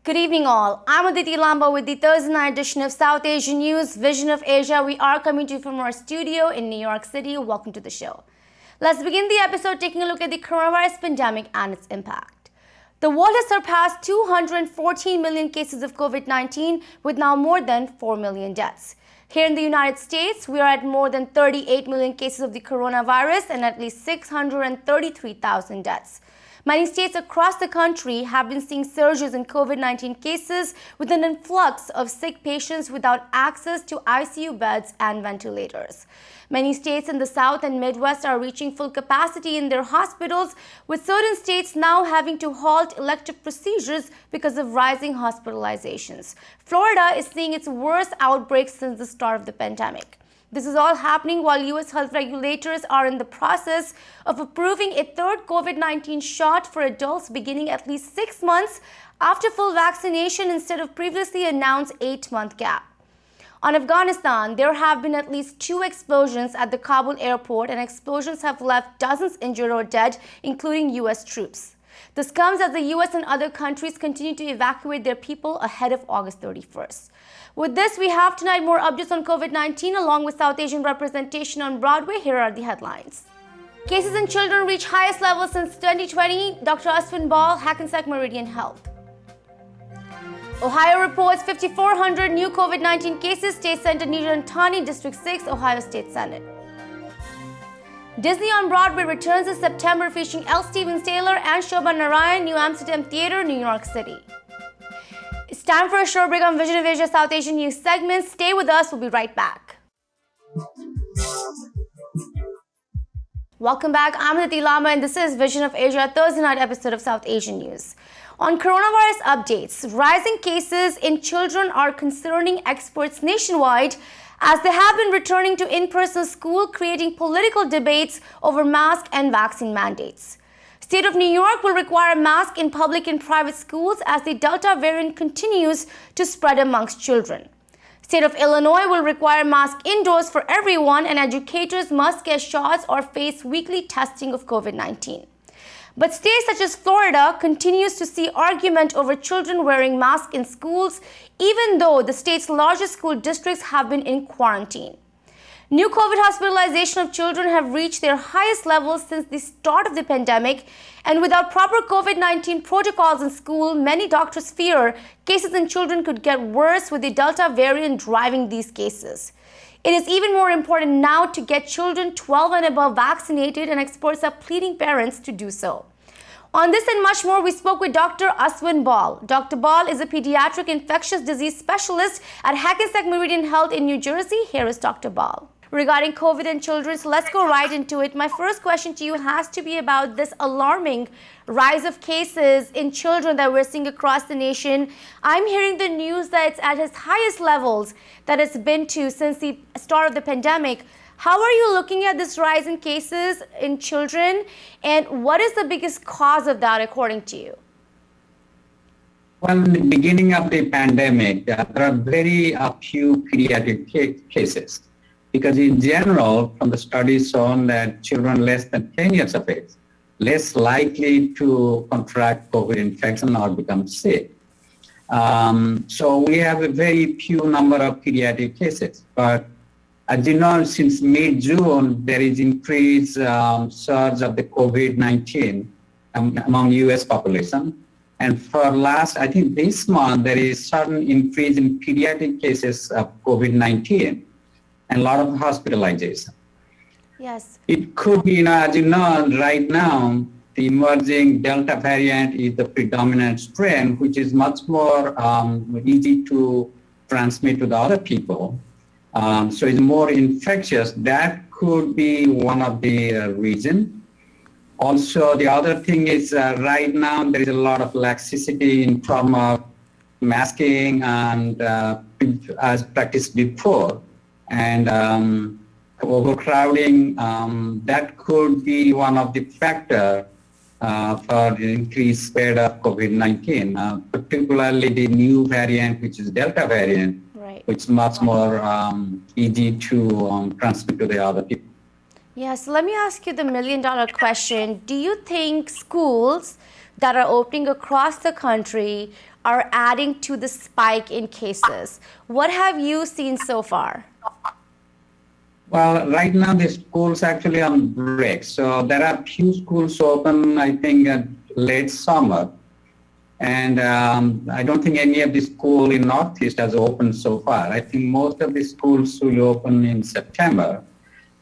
Good evening all. I'm Aditi Lamba with the Thursday night edition of South Asian News, Vision of Asia. We are coming to you from our studio in New York City. Welcome to the show. Let's begin the episode taking a look at the coronavirus pandemic and its impact. The world has surpassed 214 million cases of COVID-19 with now more than 4 million deaths. Here in the United States, we are at more than 38 million cases of the coronavirus and at least 633,000 deaths. Many states across the country have been seeing surges in COVID-19 cases with an influx of sick patients without access to ICU beds and ventilators. Many states in the South and Midwest are reaching full capacity in their hospitals, with certain states now having to halt elective procedures because of rising hospitalizations. Florida is seeing its worst outbreak since the start of the pandemic. This is all happening while U.S. health regulators are in the process of approving a third COVID-19 shot for adults beginning at least 6 months after full vaccination instead of previously announced 8-month gap. On Afghanistan, there have been at least 2 explosions at the Kabul airport, and explosions have left dozens injured or dead, including U.S. troops. This comes as the U.S. and other countries continue to evacuate their people ahead of August 31st. With this, we have tonight more updates on COVID-19 along with South Asian representation on Broadway. Here are the headlines. Cases in children reach highest levels since 2020. Dr. Aswin Bal, Hackensack Meridian Health. Ohio reports 5,400 new COVID-19 cases. State Senator Neera Antani, District 6, Ohio State Senate. Disney on Broadway returns in September, featuring L. Stevens Taylor and Shobha Narayan, New Amsterdam Theatre, New York City. It's time for a short break on Vision of Asia South Asian News segment. Stay with us. We'll be right back. Welcome back. I'm Aditi Lamba and this is Vision of Asia, Thursday night episode of South Asian News. On coronavirus updates, rising cases in children are concerning experts nationwide as they have been returning to in-person school, creating political debates over mask and vaccine mandates. State of New York will require a mask in public and private schools as the Delta variant continues to spread amongst children. State of Illinois will require masks indoors for everyone, and educators must get shots or face weekly testing of COVID-19. But states such as Florida continues to see argument over children wearing masks in schools, even though the state's largest school districts have been in quarantine. New COVID hospitalization of children have reached their highest levels since the start of the pandemic, and without proper COVID-19 protocols in school, many doctors fear cases in children could get worse with the Delta variant driving these cases. It is even more important now to get children 12 and above vaccinated, and experts are pleading parents to do so. On this and much more, we spoke with Dr. Aswin Bal. Dr. Bal is a pediatric infectious disease specialist at Hackensack Meridian Health in New Jersey. Here is Dr. Bal. Regarding COVID and children, so let's go right into it. My first question to you has to be about this alarming rise of cases in children that we're seeing across the nation. I'm hearing the news that it's at its highest levels that it's been to since the start of the pandemic. How are you looking at this rise in cases in children, and what is the biggest cause of that according to you? Well, in the beginning of the pandemic, there are very few pediatric cases. Because in general, from the studies shown that children less than 10 years of age, less likely to contract COVID infection or become sick. So we have a very few number of pediatric cases. But as you know, since mid-June, there is increased surge of the COVID-19 among US population. And for last, I think this month, there is sudden increase in pediatric cases of COVID-19. And a lot of hospitalization. Yes. It could be, as you know, right now, the emerging Delta variant is the predominant strain, which is much more easy to transmit to the other people. So it's more infectious. That could be one of the reasons. Also, the other thing is right now there is a lot of laxity in terms of masking and as practiced before, and overcrowding. That could be one of the factors for the increased spread of COVID-19, particularly the new variant, which is Delta variant, Right. which is much more easy to transmit to the other people. Yeah, so let me ask you the million-dollar question. Do you think schools that are opening across the country are adding to the spike in cases? What have you seen so far? Well, right now the schools actually on break. So there are few schools open, I think, late summer. And I don't think any of the school in Northeast has opened so far. I think most of the schools will open in September.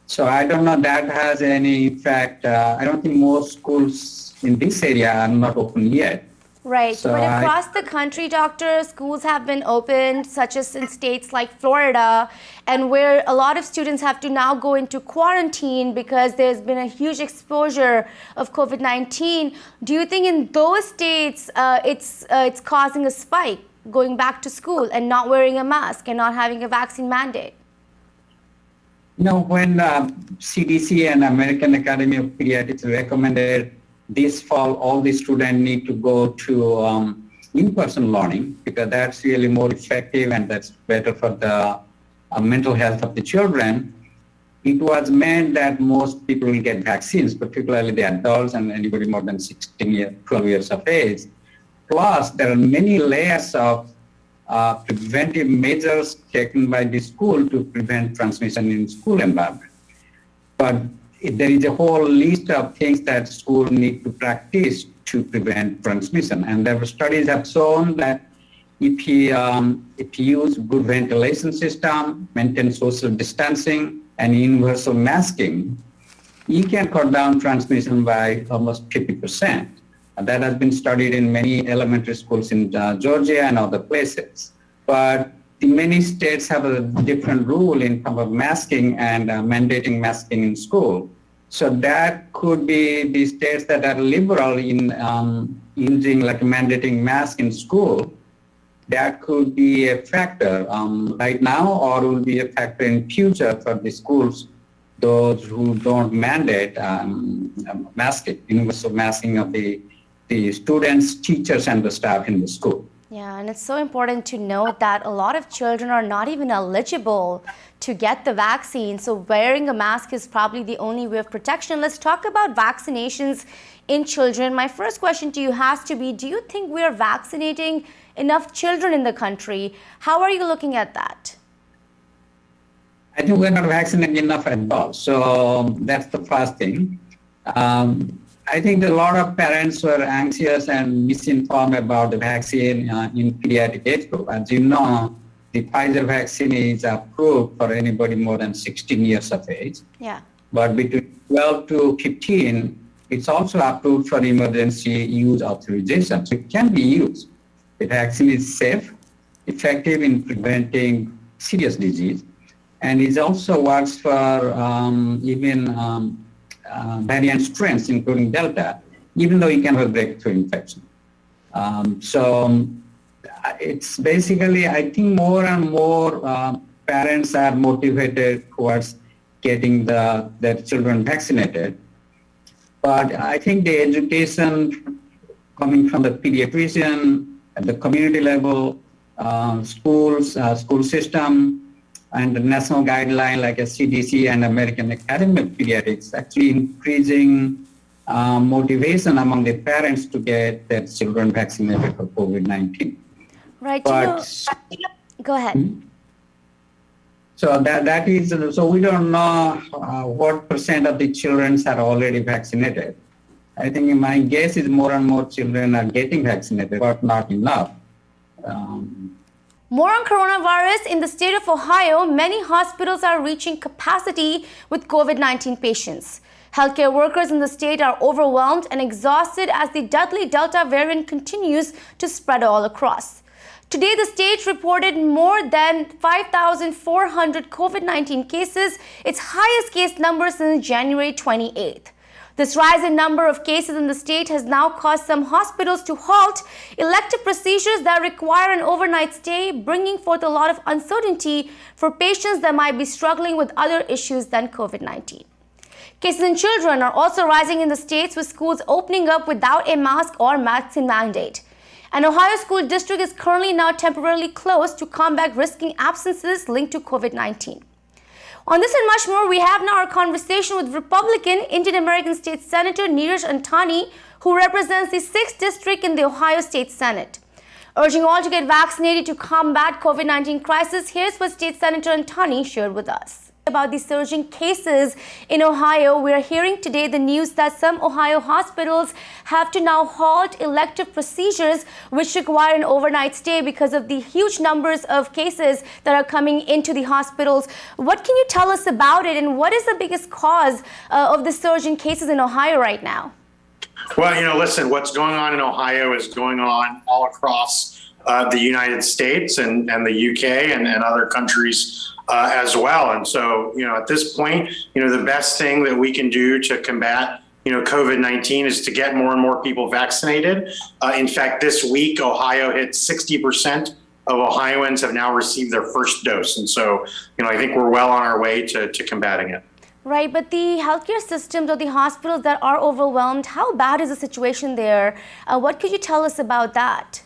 So I don't know that has any effect. I don't think most schools in this area are not open yet. Right, So but across the country, doctor, schools have been opened, such as in states like Florida, and where a lot of students have to now go into quarantine because there's been a huge exposure of COVID-19. Do you think in those states it's causing a spike going back to school and not wearing a mask and not having a vaccine mandate? You know, when CDC and American Academy of Pediatrics recommended this fall all the students need to go to in-person learning because that's really more effective and that's better for the mental health of the children, it was meant that most people will get vaccines, particularly the adults and anybody more than 12 years of age. Plus, there are many layers of preventive measures taken by the school to prevent transmission in school environment. But there is a whole list of things that schools need to practice to prevent transmission. And there were studies have shown that if you use good ventilation system, maintain social distancing, and universal masking, you can cut down transmission by almost 50%. And that has been studied in many elementary schools in Georgia and other places. But many states have a different rule in terms of masking and mandating masking in school. So that could be the states that are liberal in using like mandating mask in school. That could be a factor right now or will be a factor in future for the schools, those who don't mandate masking, universal masking of the students, teachers, and the staff in the school. Yeah, and it's so important to note that a lot of children are not even eligible to get the vaccine. So wearing a mask is probably the only way of protection. Let's talk about vaccinations in children. My first question to you has to be, do you think we are vaccinating enough children in the country? How are you looking at that? I think we're not vaccinating enough adults. So that's the first thing. I think a lot of parents were anxious and misinformed about the vaccine in pediatric age group. As you know, the Pfizer vaccine is approved for anybody more than 16 years of age. Yeah. But between 12 to 15, it's also approved for emergency use authorization. So it can be used. The vaccine is safe, effective in preventing serious disease, and it also works for even variant strains, including Delta, even though you can have a breakthrough infection. So it's basically, I think more and more parents are motivated towards getting their children vaccinated. But I think the education coming from the pediatrician at the community level, schools, school system, and the national guideline like a CDC and American Academy of Pediatrics actually increasing motivation among the parents to get their children vaccinated for COVID-19. Right. But, go ahead. So that is, so we don't know what % of the children are already vaccinated. I think my guess is more and more children are getting vaccinated, but not enough. More on coronavirus. In the state of Ohio, many hospitals are reaching capacity with COVID-19 patients. Healthcare workers in the state are overwhelmed and exhausted as the deadly Delta variant continues to spread all across. Today, the state reported more than 5,400 COVID-19 cases, its highest case number since January 28th. This rise in number of cases in the state has now caused some hospitals to halt elective procedures that require an overnight stay, bringing forth a lot of uncertainty for patients that might be struggling with other issues than COVID-19. Cases in children are also rising in the states, with schools opening up without a mask or vaccine mandate. An Ohio school district is currently now temporarily closed to combat risking absences linked to COVID-19. On this and much more, we have now our conversation with Republican Indian American State Senator Neeraj Antani, who represents the 6th District in the Ohio State Senate. Urging all to get vaccinated to combat COVID-19 crisis, here's what State Senator Antani shared with us. About the surging cases in Ohio, we are hearing today the news that some Ohio hospitals have to now halt elective procedures which require an overnight stay because of the huge numbers of cases that are coming into the hospitals. What can you tell us about it, and what is the biggest cause of the surge in cases in Ohio right now? Well, listen, what's going on in Ohio is going on all across the United States and the UK and other countries as well. And so, at this point, the best thing that we can do to combat, COVID-19 is to get more and more people vaccinated. In fact, this week, Ohio hit 60% of Ohioans have now received their first dose. And so, I think we're well on our way to combating it. Right, but the healthcare systems or the hospitals that are overwhelmed, how bad is the situation there? What could you tell us about that?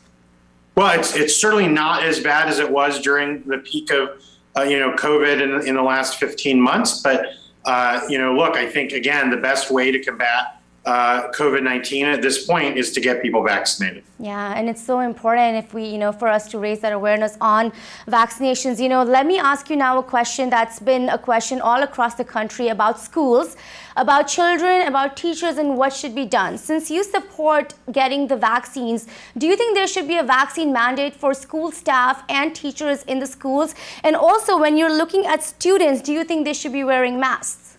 Well, it's certainly not as bad as it was during the peak of COVID in the last 15 months. But, look, I think, again, the best way to combat COVID-19 at this point is to get people vaccinated. Yeah, and it's so important if we, for us to raise that awareness on vaccinations. Let me ask you now a question that's been a question all across the country about schools, about children, about teachers, and what should be done. Since you support getting the vaccines, do you think there should be a vaccine mandate for school staff and teachers in the schools? And also, when you're looking at students, do you think they should be wearing masks?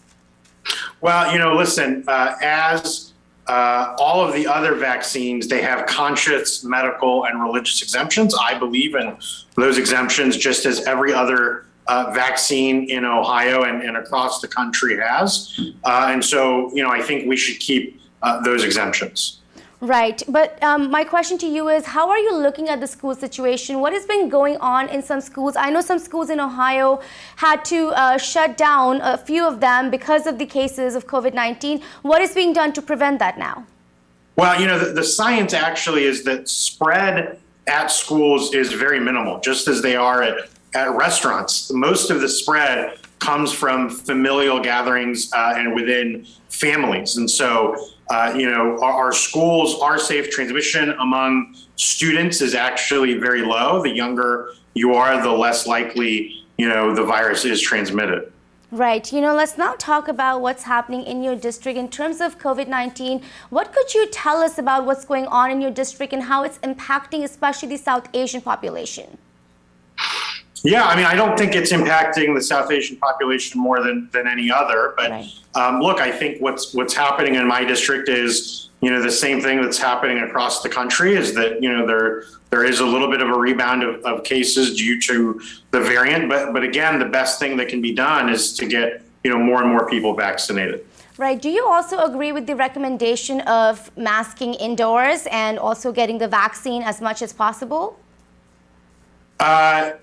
Well, listen, as all of the other vaccines, they have conscious medical and religious exemptions. I believe in those exemptions just as every other vaccine in Ohio and across the country has. And so, I think we should keep those exemptions. Right. But my question to you is, how are you looking at the school situation? What has been going on in some schools? I know some schools in Ohio had to shut down, a few of them, because of the cases of COVID-19. What is being done to prevent that now? Well, the science actually is that spread at schools is very minimal, just as they are at restaurants. Most of the spread comes from familial gatherings and within families. And so, our schools, our safe transmission among students is actually very low. The younger you are, the less likely, the virus is transmitted. Right. Let's now talk about what's happening in your district in terms of COVID-19. What could you tell us about what's going on in your district and how it's impacting especially the South Asian population? Yeah, I don't think it's impacting the South Asian population more than any other. But right. Look, I think what's happening in my district is, the same thing that's happening across the country is that, there is a little bit of a rebound of cases due to the variant. But again, the best thing that can be done is to get, more and more people vaccinated. Right. Do you also agree with the recommendation of masking indoors and also getting the vaccine as much as possible?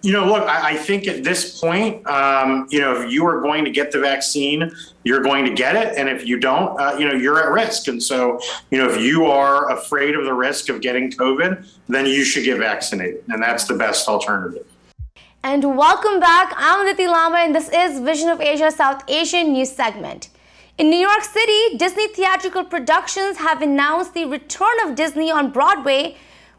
Look, I think at this point, if you are going to get the vaccine, you're going to get it. And if you don't, you're at risk. And so, if you are afraid of the risk of getting COVID, then you should get vaccinated. And that's the best alternative. And welcome back. I'm Aditi Lama, and this is Vision of Asia South Asian News segment. In New York City, Disney Theatrical Productions have announced the return of Disney on Broadway,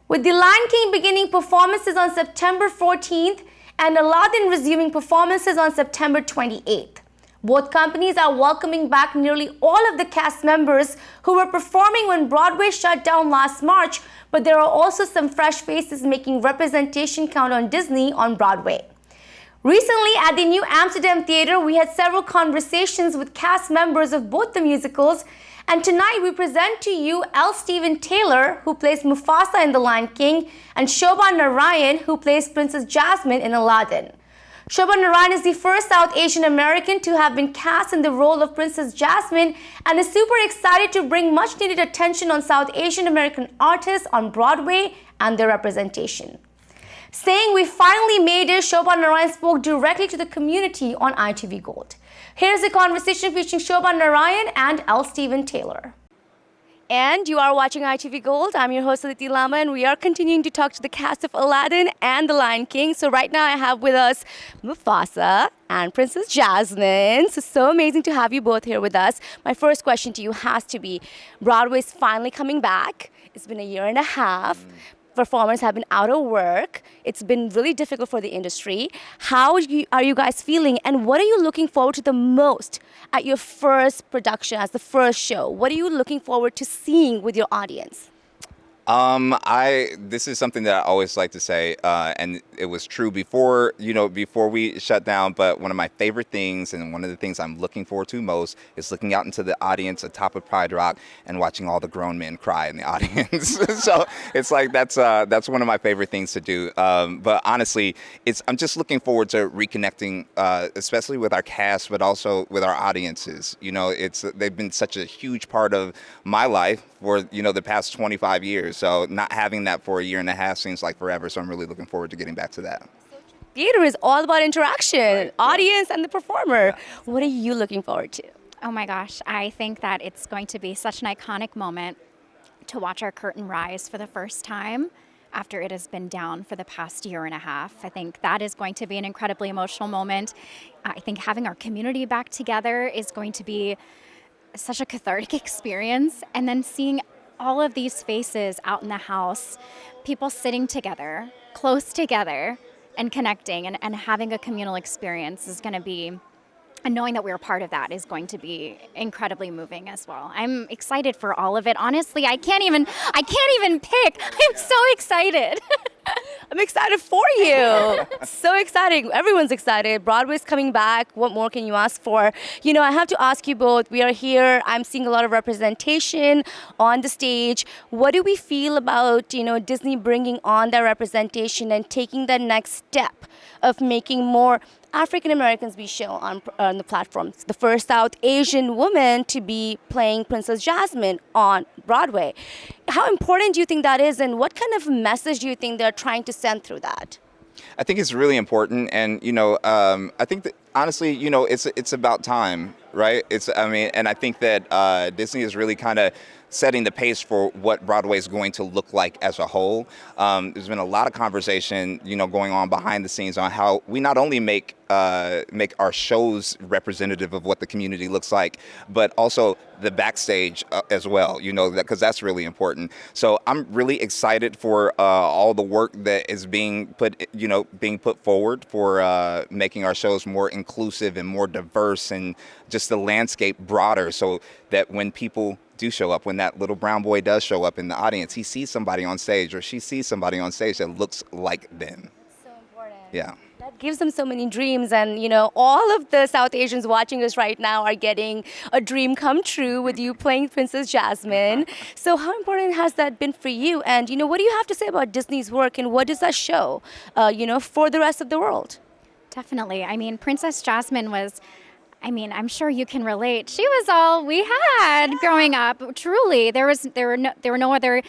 with The Lion King beginning performances on September 14th and Aladdin resuming performances on September 28th. Both companies are welcoming back nearly all of the cast members who were performing when Broadway shut down last March, but there are also some fresh faces making representation count on Disney on Broadway. Recently, at the New Amsterdam Theatre, we had several conversations with cast members of both the musicals, and tonight we present to you L. Steven Taylor, who plays Mufasa in The Lion King, and Shobha Narayan, who plays Princess Jasmine in Aladdin. Shobha Narayan is the first South Asian American to have been cast in the role of Princess Jasmine and is super excited to bring much needed attention on South Asian American artists on Broadway and their representation. Saying we finally made it, Shobha Narayan spoke directly to the community on ITV Gold. Here's a conversation featuring Shobha Narayan and L. Steven Taylor. And you are watching ITV Gold. I'm your host, Aditi Lama, and we are continuing to talk to the cast of Aladdin and The Lion King. So right now I have with us Mufasa and Princess Jasmine. So amazing to have you both here with us. My first question to you has to be, Broadway's finally coming back. It's been a year and a half. Performers have been out of work. It's been really difficult for the industry. How are you guys feeling, and what are you looking forward to the most at your first production, as the first show? What are you looking forward to seeing with your audience? This is something that I always like to say, and it was true before we shut down, but one of my favorite things and one of the things I'm looking forward to most is looking out into the audience atop of Pride Rock and watching all the grown men cry in the audience. So it's like, that's one of my favorite things to do. But honestly, I'm just looking forward to reconnecting, especially with our cast, but also with our audiences. They've been such a huge part of my life for, the past 25 years. So not having that for a year and a half seems like forever. So I'm really looking forward to getting back to that. Theater is all about interaction, audience and the performer. Yeah. What are you looking forward to? Oh my gosh, I think that it's going to be such an iconic moment to watch our curtain rise for the first time after it has been down for the past year and a half. I think that is going to be an incredibly emotional moment. I think having our community back together is going to be such a cathartic experience, and then seeing all of these faces out in the house, people sitting together, close together, and connecting and having a communal experience is going to be, and knowing that we're a part of that is going to be incredibly moving as well. I'm excited for all of it. Honestly, I can't even pick. I'm so excited. I'm excited for you. So exciting. Everyone's excited. Broadway's coming back. What more can you ask for? I have to ask you both. We are here. I'm seeing a lot of representation on the stage. What do we feel about, Disney bringing on that representation and taking that next step of making more African Americans be shown on the platforms? The first South Asian woman to be playing Princess Jasmine on Broadway. How important do you think that is, and what kind of message do you think they're trying to send through that? I think it's really important, and I think that honestly, it's about time, right? And I think that Disney is really kind of setting the pace for what Broadway is going to look like as a whole. There's been a lot of conversation, going on behind the scenes on how we not only make our shows representative of what the community looks like, but also the backstage as well, because that's really important. So I'm really excited for all the work that is being put forward for making our shows more inclusive and more diverse, and just the landscape broader, so that when people do show up, when that little brown boy does show up in the audience, he sees somebody on stage, or she sees somebody on stage that looks like them. That's so important. Yeah. That gives them so many dreams, and all of the South Asians watching us right now are getting a dream come true with you playing Princess Jasmine. So how important has that been for you? And what do you have to say about Disney's work, and what does that show, for the rest of the world? Definitely. Princess Jasmine was, I'm sure you can relate. She was all we had growing up. Truly, there were no other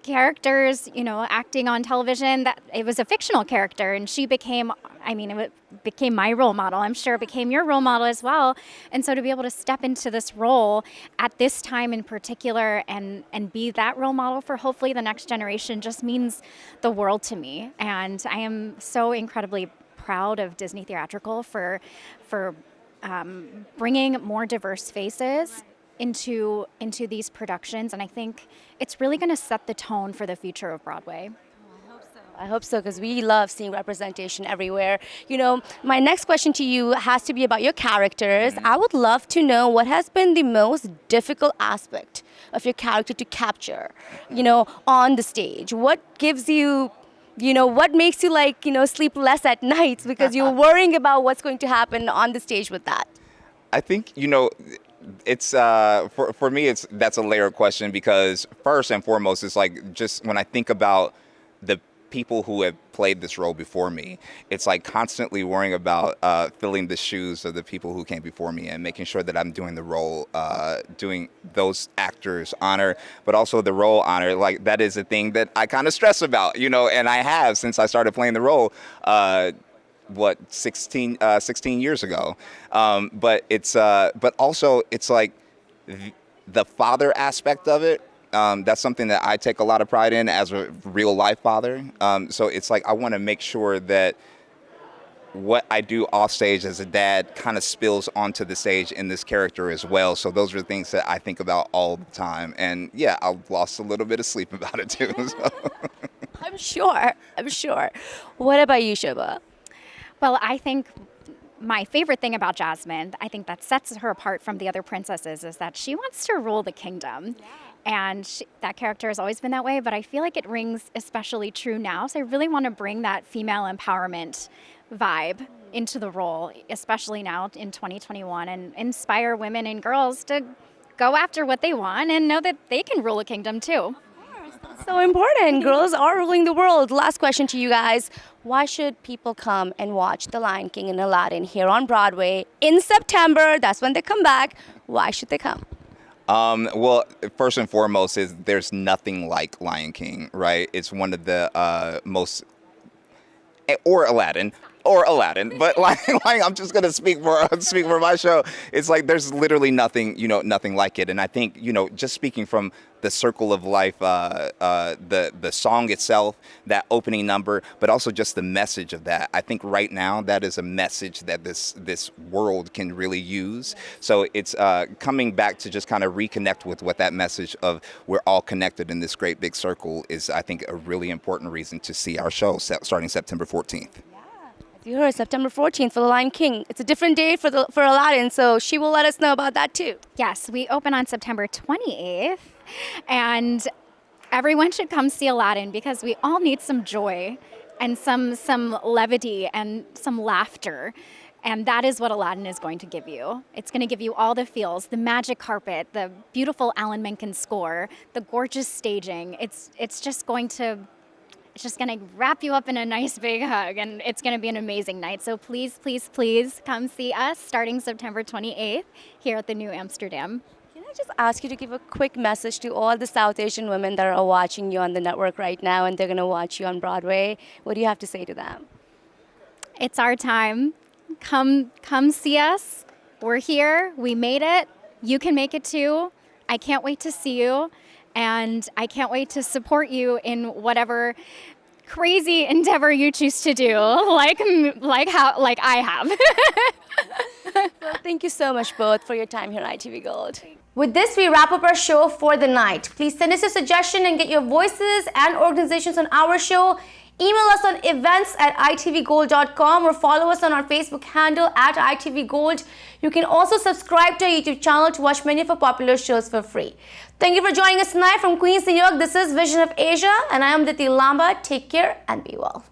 characters, acting on television. That it was a fictional character, and she became. It became my role model. I'm sure it became your role model as well. And so to be able to step into this role at this time in particular, and be that role model for hopefully the next generation, just means the world to me. And I am so incredibly proud of Disney Theatrical for bringing more diverse faces into these productions, and I think it's really going to set the tone for the future of Broadway. I hope so, because we love seeing representation everywhere. My next question to you has to be about your characters. I would love to know what has been the most difficult aspect of your character to capture, on the stage. What gives you what makes you sleep less at nights because you're worrying about what's going to happen on the stage with that? I think, it's for me, that's a layered question because first and foremost, it's like just when I think about the people who have played this role before me, it's like constantly worrying about filling the shoes of the people who came before me and making sure that I'm doing the role, doing those actors honor, but also the role honor. Like that is a thing that I kind of stress about, and I have since I started playing the role. 16 years ago. But also it's like the father aspect of it. That's something that I take a lot of pride in as a real life father. So it's like I want to make sure that what I do off stage as a dad kind of spills onto the stage in this character as well. So those are things that I think about all the time. And yeah, I've lost a little bit of sleep about it too. So. I'm sure. What about you, Shobha? Well, I think my favorite thing about Jasmine, I think that sets her apart from the other princesses, is that she wants to rule the kingdom. Yeah. And that character has always been that way, but I feel like it rings especially true now. So I really want to bring that female empowerment vibe into the role, especially now in 2021, and inspire women and girls to go after what they want and know that they can rule a kingdom too. So important. Girls are ruling the world. Last question to you guys. Why should people come and watch The Lion King and Aladdin here on Broadway in September? That's when they come back. Why should they come? Well, first and foremost is there's nothing like Lion King, right? It's one of the most, or Aladdin, but I'm just gonna speak for my show. It's like there's literally nothing like it. And I think just speaking from the Circle of Life, the song itself, that opening number, but also just the message of that. I think right now that is a message that this world can really use. So it's coming back to just kind of reconnect with what that message of we're all connected in this great big circle is, I think, a really important reason to see our show starting September 14th. You heard September 14th for The Lion King. It's a different day for Aladdin, so she will let us know about that too. Yes, we open on September 28th, and everyone should come see Aladdin because we all need some joy and some levity and some laughter. And that is what Aladdin is going to give you. It's going to give you all the feels, the magic carpet, the beautiful Alan Menken score, the gorgeous staging. It's just going to wrap you up in a nice big hug, and it's going to be an amazing night. So please, please, please come see us starting September 28th here at the New Amsterdam. Can I just ask you to give a quick message to all the South Asian women that are watching you on the network right now and they're going to watch you on Broadway? What do you have to say to them? It's our time. Come see us. We're here. We made it. You can make it too. I can't wait to see you. And I can't wait to support you in whatever crazy endeavor you choose to do, like I have. Well, thank you so much both for your time here on ITV Gold. With this, we wrap up our show for the night. Please send us a suggestion and get your voices and organizations on our show. Email us on events@itvgold.com or follow us on our Facebook handle @itvgold. You can also subscribe to our YouTube channel to watch many of our popular shows for free. Thank you for joining us tonight from Queens, New York. This is Vision of Asia, and I am Diti Lamba. Take care and be well.